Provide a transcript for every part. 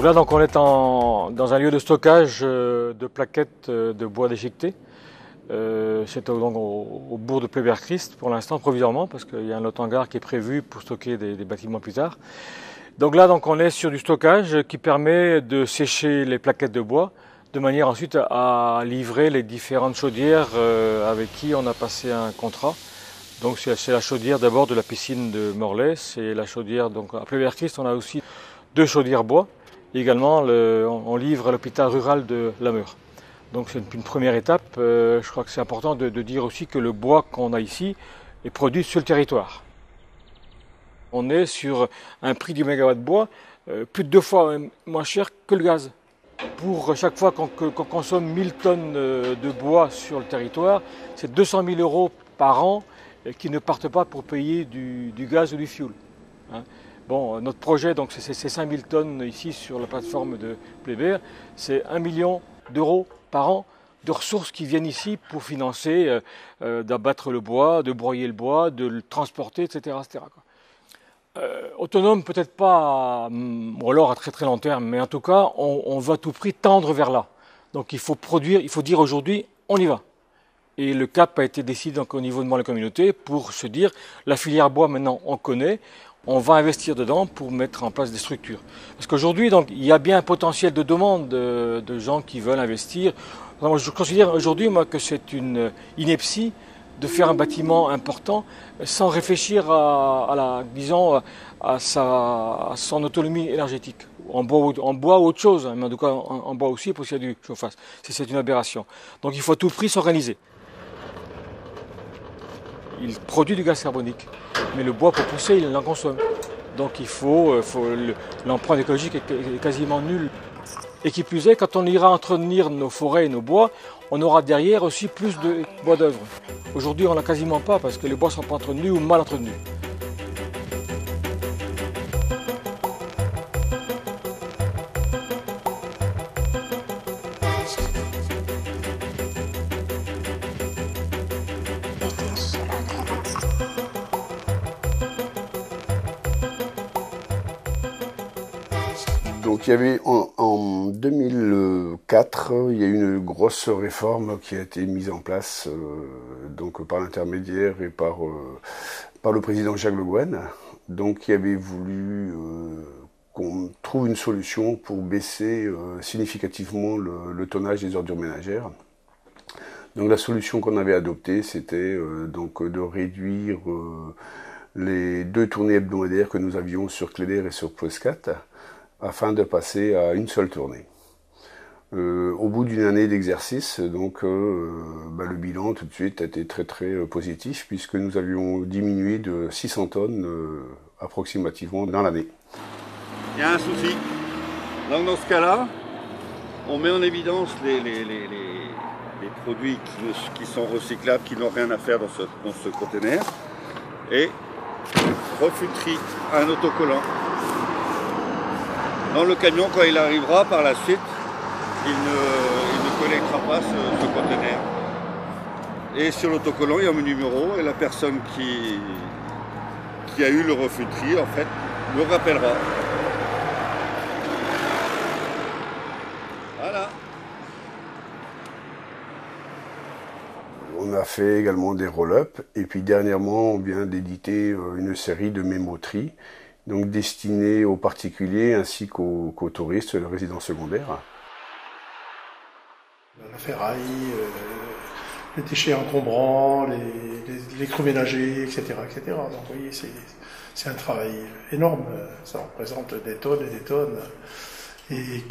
Donc là, on est dans un lieu de stockage de plaquettes de bois déchiqueté. C'est donc au bourg de Pleyber-Christ pour l'instant, provisoirement, parce qu'il y a un autre hangar qui est prévu pour stocker des bâtiments plus tard. Donc là, on est sur du stockage qui permet de sécher les plaquettes de bois, de manière ensuite à livrer les différentes chaudières avec qui on a passé un contrat. Donc c'est la chaudière d'abord de la piscine de Morlaix, c'est la chaudière, donc à Pleyber-Christ, on a aussi 2 chaudières bois. Et également, on livre à l'hôpital rural de Lameur. Donc c'est une première étape. Je crois que c'est important de dire aussi que le bois qu'on a ici est produit sur le territoire. On est sur un prix du mégawatt bois plus de 2 fois moins cher que le gaz. Pour chaque fois qu'on consomme 1000 tonnes de bois sur le territoire, c'est 200 000 € par an qui ne partent pas pour payer du gaz ou du fioul. Hein. Bon, notre projet, donc c'est 5000 tonnes ici sur la plateforme de Pleyber, c'est 1 million d'euros par an de ressources qui viennent ici pour financer d'abattre le bois, de broyer le bois, de le transporter, etc. etc. Autonome peut-être pas, ou alors à très très long terme, mais en tout cas, on va à tout prix tendre vers là. Donc il faut produire, il faut dire aujourd'hui, on y va. Et le cap a été décidé donc, au niveau de la communauté pour se dire, la filière bois maintenant on connaît, on va investir dedans pour mettre en place des structures. Parce qu'aujourd'hui, il y a bien un potentiel de demande de gens qui veulent investir. Moi, je considère aujourd'hui que c'est une ineptie de faire un bâtiment important sans réfléchir à son autonomie énergétique. En bois ou autre chose, mais en tout cas en bois aussi pour qu'il y ait du chauffage. C'est une aberration. Donc il faut à tout prix s'organiser. Il produit du gaz carbonique, mais le bois pour pousser, il en consomme. Donc l'empreinte écologique est quasiment nulle. Et qui plus est, quand on ira entretenir nos forêts et nos bois, on aura derrière aussi plus de bois d'œuvre. Aujourd'hui, on n'en a quasiment pas parce que les bois ne sont pas entretenus ou mal entretenus. Donc il y avait en 2004, il y a eu une grosse réforme qui a été mise en place donc par l'intermédiaire et par le président Jacques Le Guen, donc qui avait voulu qu'on trouve une solution pour baisser significativement le tonnage des ordures ménagères. Donc la solution qu'on avait adoptée, c'était donc de réduire les 2 tournées hebdomadaires que nous avions sur Cléder et sur Ploescat, afin de passer à une seule tournée. Au bout d'une année d'exercice, donc le bilan tout de suite a été très très positif puisque nous avions diminué de 600 tonnes approximativement dans l'année. Il y a un souci. Donc dans ce cas-là, on met en évidence les produits qui sont recyclables, qui n'ont rien à faire dans ce conteneur, et refus de tri, un autocollant. Dans le camion, quand il arrivera par la suite, il ne collectera pas ce conteneur. Et sur l'autocollant, il y a mon numéro et la personne qui a eu le refus de tri, en fait, me rappellera. Voilà. On a fait également des roll-up et puis dernièrement, on vient d'éditer une série de mémo-tri, donc destinés aux particuliers ainsi qu'aux touristes, les résidents secondaires. La ferraille, les déchets encombrants, les creux ménagers, etc., etc. Donc vous voyez, c'est un travail énorme. Ça représente des tonnes et des tonnes. Et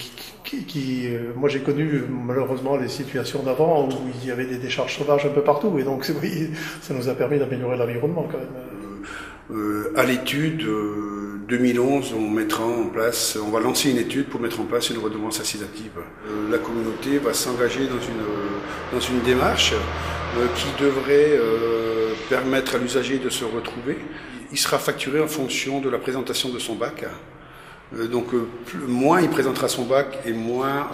moi j'ai connu malheureusement les situations d'avant où il y avait des décharges sauvages un peu partout. Et donc vous voyez, ça nous a permis d'améliorer l'environnement quand même. À l'étude 2011, on va lancer une étude pour mettre en place une redevance incitative. La communauté va s'engager dans une démarche qui devrait permettre à l'usager de se retrouver. Il sera facturé en fonction de la présentation de son bac. Donc moins il présentera son bac et moins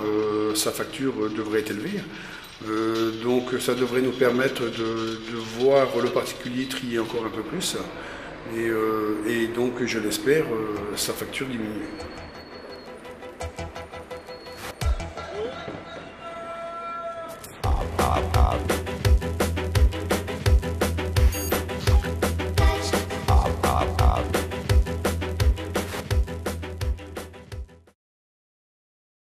sa facture devrait être élevée. Donc ça devrait nous permettre de voir le particulier trier encore un peu plus. Et donc, je l'espère, sa facture diminue. à